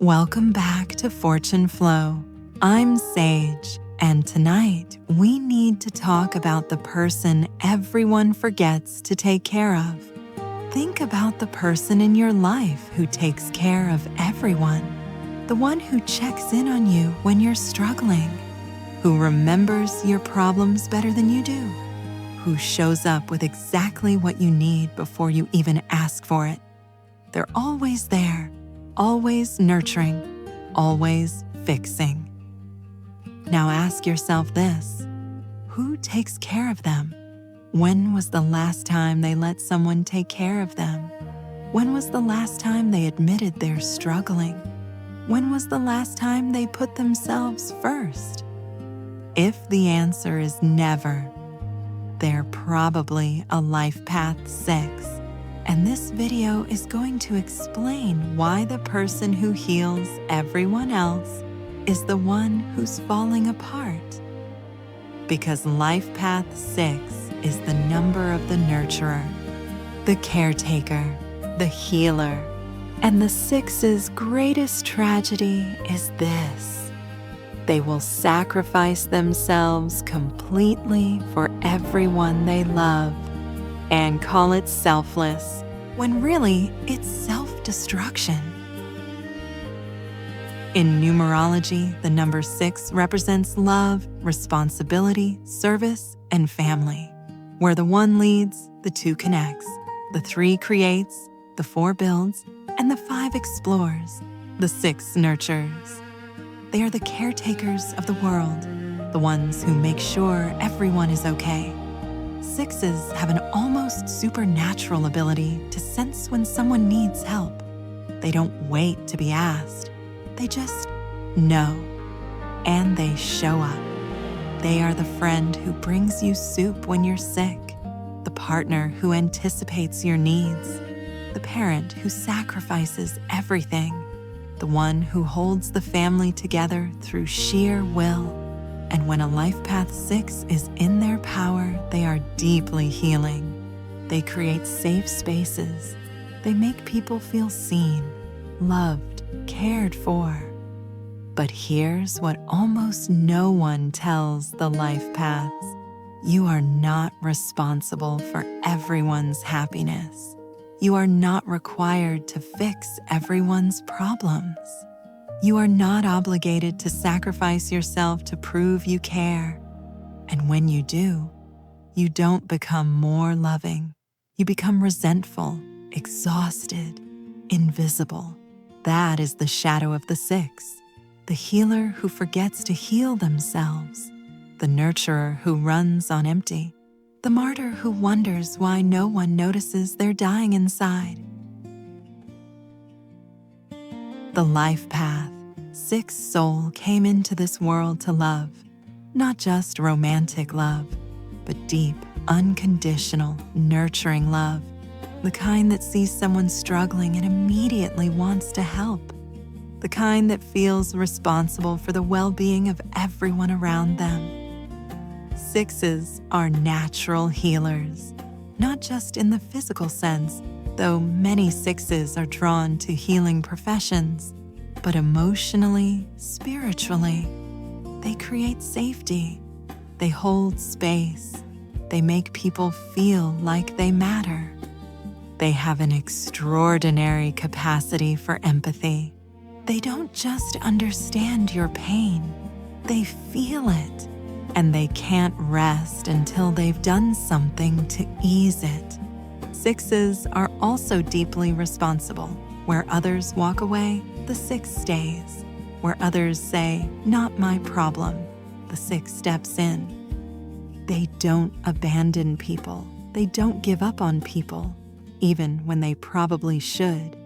Welcome back to Fortune Flow. I'm Sage, and tonight we need to talk about the person everyone forgets to take care of. Think about the person in your life who takes care of everyone, the one who checks in on you when you're struggling, who remembers your problems better than you do, who shows up with exactly what you need before you even ask for it. They're always there, always nurturing, always fixing. Now ask yourself this: who takes care of them? When was the last time they let someone take care of them? When was the last time they admitted they're struggling? When was the last time they put themselves first? If the answer is never, they're probably a life path 6. And this video is going to explain why the person who heals everyone else is the one who's falling apart. Because life path 6 is the number of the nurturer, the caretaker, the healer. And the 6's greatest tragedy is this: they will sacrifice themselves completely for everyone they love and call it selfless, when really it's self-destruction. In numerology, the number 6 represents love, responsibility, service, and family. Where the 1 leads, the 2 connects, the 3 creates, the 4 builds, and the 5 explores, the 6 nurtures. They are the caretakers of the world, the ones who make sure everyone is okay. 6s have an almost supernatural ability to sense when someone needs help. They don't wait to be asked. They just know, and they show up. They are the friend who brings you soup when you're sick, the partner who anticipates your needs, the parent who sacrifices everything, the one who holds the family together through sheer will. And when a life path 6 is in their power, they are deeply healing. They create safe spaces. They make people feel seen, loved, cared for. But here's what almost no one tells the life paths: you are not responsible for everyone's happiness. You are not required to fix everyone's problems. You are not obligated to sacrifice yourself to prove you care. And when you do, you don't become more loving. You become resentful, exhausted, invisible. That is the shadow of the 6, the healer who forgets to heal themselves, the nurturer who runs on empty, the martyr who wonders why no one notices they're dying inside. The life path 6 soul came into this world to love, not just romantic love, but deep, unconditional, nurturing love, the kind that sees someone struggling and immediately wants to help, the kind that feels responsible for the well-being of everyone around them. 6s are natural healers, not just in the physical sense, though many 6s are drawn to healing professions, but emotionally, spiritually. They create safety. They hold space. They make people feel like they matter. They have an extraordinary capacity for empathy. They don't just understand your pain, they feel it. And they can't rest until they've done something to ease it. 6s are also deeply responsible. Where others walk away, the 6 stays. Where others say, "Not my problem," the 6 steps in. They don't abandon people. They don't give up on people, even when they probably should.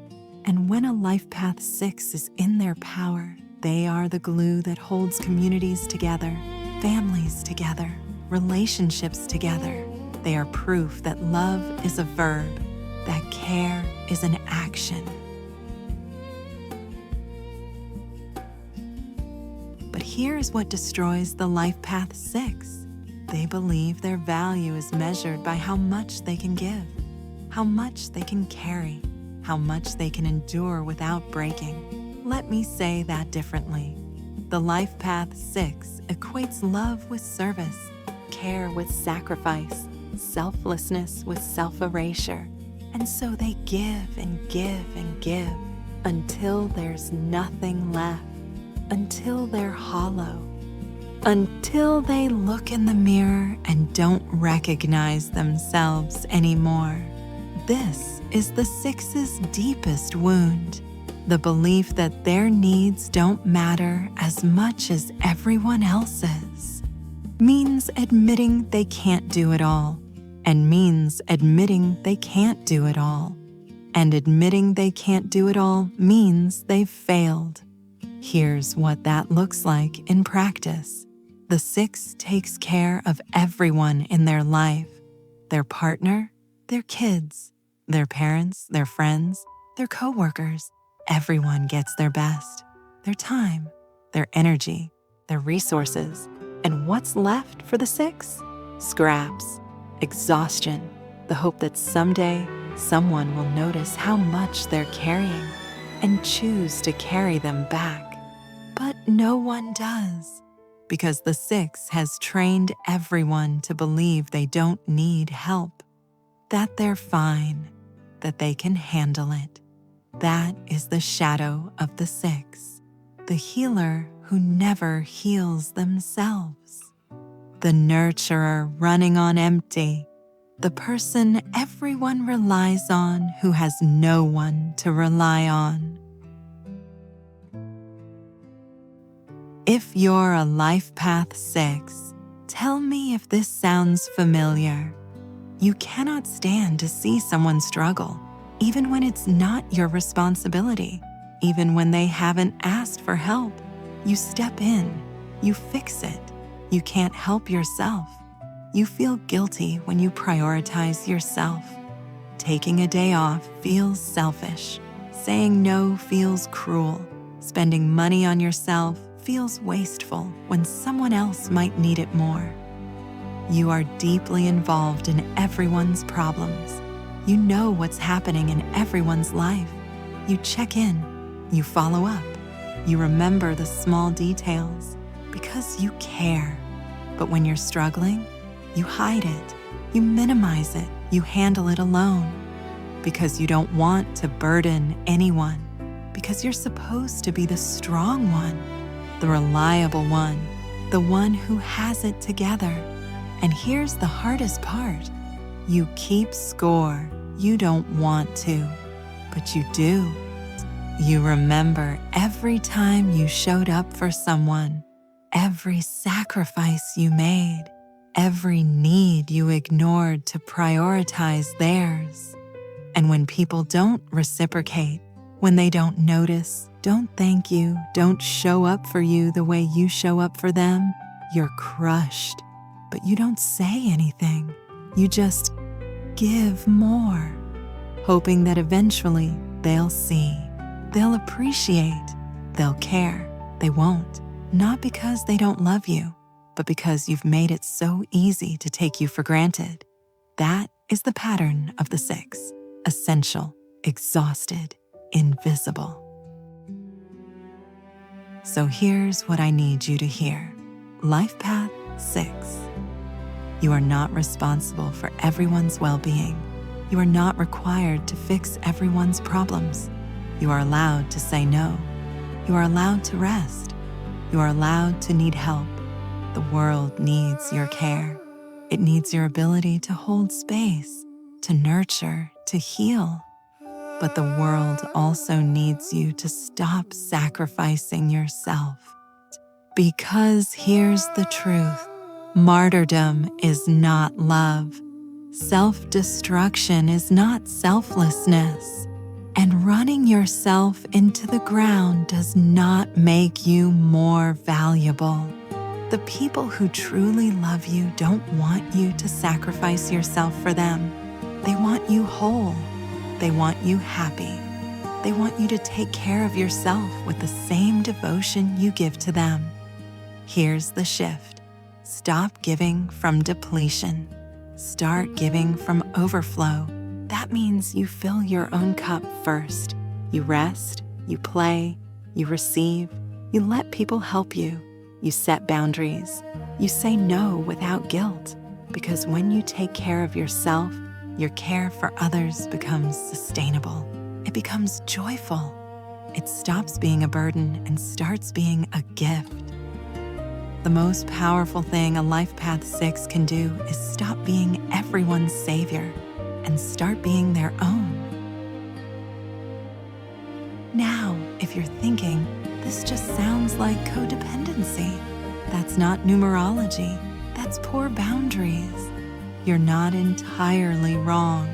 And when a life path 6 is in their power, they are the glue that holds communities together, families together, relationships together. They are proof that love is a verb, that care is an action. But here's what destroys the life path 6. They believe their value is measured by how much they can give, how much they can carry, how much they can endure without breaking. let me say that differently. The Life Path 6 equates love with service, care with sacrifice, selflessness with self-erasure. And so they give and give and give until there's nothing left, until they're hollow, until they look in the mirror and don't recognize themselves anymore. This is the 6's deepest wound, the belief that their needs don't matter as much as everyone else's. Means admitting they can't do it all, and means admitting they can't do it all. And admitting they can't do it all means they've failed. Here's what that looks like in practice. The 6 takes care of everyone in their life: their partner, their kids, their parents, their friends, their coworkers. Everyone gets their best, their time, their energy, their resources. And what's left for the 6? Scraps, exhaustion, the hope that someday someone will notice how much they're carrying and choose to carry them back. But no one does, because the 6 has trained everyone to believe they don't need help, that they're fine, that they can handle it. That is the shadow of the 6, the healer who never heals themselves, the nurturer running on empty, the person everyone relies on who has no one to rely on. If you're a Life Path 6, tell me if this sounds familiar. You cannot stand to see someone struggle, even when it's not your responsibility, even when they haven't asked for help. You step in, you fix it. You can't help yourself. You feel guilty when you prioritize yourself. Taking a day off feels selfish. Saying no feels cruel. Spending money on yourself feels wasteful when someone else might need it more. You are deeply involved in everyone's problems. You know what's happening in everyone's life. You check in, you follow up, you remember the small details because you care. But when you're struggling, you hide it, you minimize it, you handle it alone because you don't want to burden anyone, because you're supposed to be the strong one, the reliable one, the one who has it together. And here's the hardest part. You keep score. You don't want to, but you do. You remember every time you showed up for someone, every sacrifice you made, every need you ignored to prioritize theirs. And when people don't reciprocate, when they don't notice, don't thank you, don't show up for you the way you show up for them, you're crushed. But you don't say anything. You just give more, hoping that eventually they'll see, they'll appreciate, they'll care. They won't, not because they don't love you, but because you've made it so easy to take you for granted. That is the pattern of the 6, essential, exhausted, invisible. So here's what I need you to hear. Life Path 6. You are not responsible for everyone's well-being. You are not required to fix everyone's problems. You are allowed to say no. You are allowed to rest. You are allowed to need help. The world needs your care. It needs your ability to hold space, to nurture, to heal. But the world also needs you to stop sacrificing yourself. Because here's the truth. Martyrdom is not love. Self-destruction is not selflessness. And running yourself into the ground does not make you more valuable. The people who truly love you don't want you to sacrifice yourself for them. They want you whole. They want you happy. They want you to take care of yourself with the same devotion you give to them. Here's the shift. Stop giving from depletion. Start giving from overflow. That means you fill your own cup first. You rest, you play, You receive. You let people help you. You set boundaries. You say no without guilt. Because when you take care of yourself, your care for others becomes sustainable. It becomes joyful. It stops being a burden and starts being a gift. The most powerful thing a Life Path 6 can do is stop being everyone's savior and start being their own. Now, if you're thinking, this just sounds like codependency, that's not numerology, that's poor boundaries. You're not entirely wrong.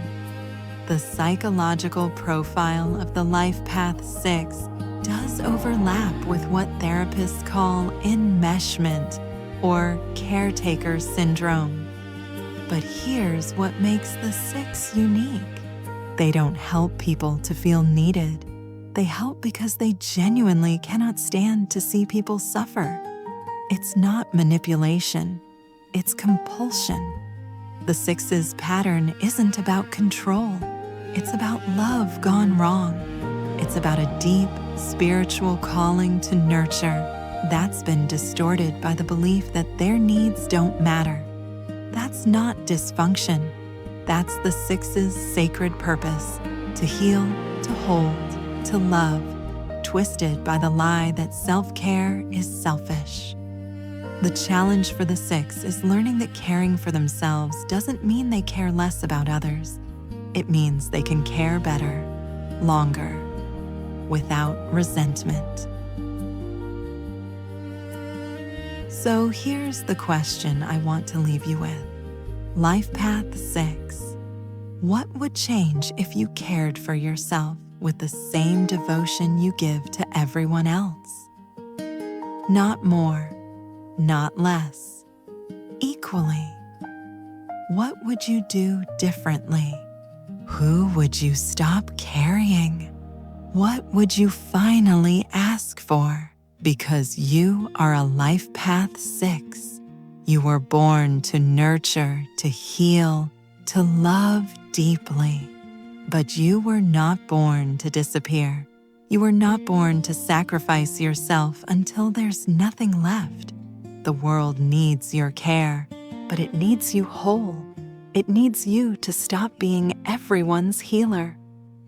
The psychological profile of the Life Path 6 does overlap with what therapists call enmeshment or caretaker syndrome. But here's what makes the 6 unique. They don't help people to feel needed. They help because they genuinely cannot stand to see people suffer. It's not manipulation, it's compulsion. The 6's pattern isn't about control. It's about love gone wrong. It's about a deep spiritual calling to nurture that's been distorted by the belief that their needs don't matter. That's not dysfunction. That's the 6's sacred purpose: to heal, to hold, to love, twisted by the lie that self-care is selfish. The challenge for the 6 is learning that caring for themselves doesn't mean they care less about others. It means they can care better, longer, without resentment. So here's the question I want to leave you with. Life Path 6. What would change if you cared for yourself with the same devotion you give to everyone else? Not more, not less, equally. What would you do differently? Who would you stop carrying? What would you finally ask for? Because you are a Life Path 6. You were born to nurture, to heal, to love deeply. But you were not born to disappear. You were not born to sacrifice yourself until there's nothing left. The world needs your care, but it needs you whole. It needs you to stop being everyone's healer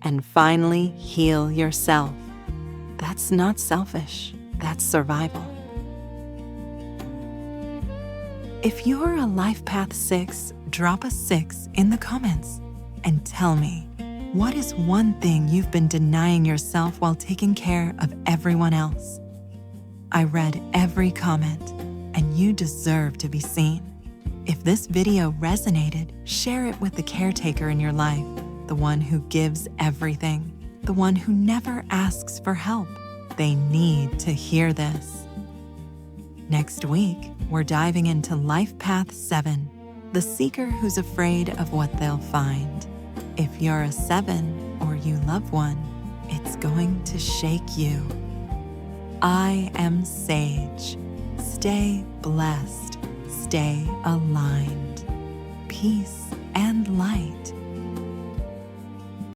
and finally heal yourself. That's not selfish, that's survival. If you're a Life Path 6, drop a 6 in the comments and tell me, what is one thing you've been denying yourself while taking care of everyone else? I read every comment, and you deserve to be seen. If this video resonated, share it with the caretaker in your life, the one who gives everything, the one who never asks for help. They need to hear this. Next week, we're diving into Life Path 7, the seeker who's afraid of what they'll find. If you're a 7 or you love one, it's going to shake you. I am Sage. Stay blessed. Stay aligned. Peace and light.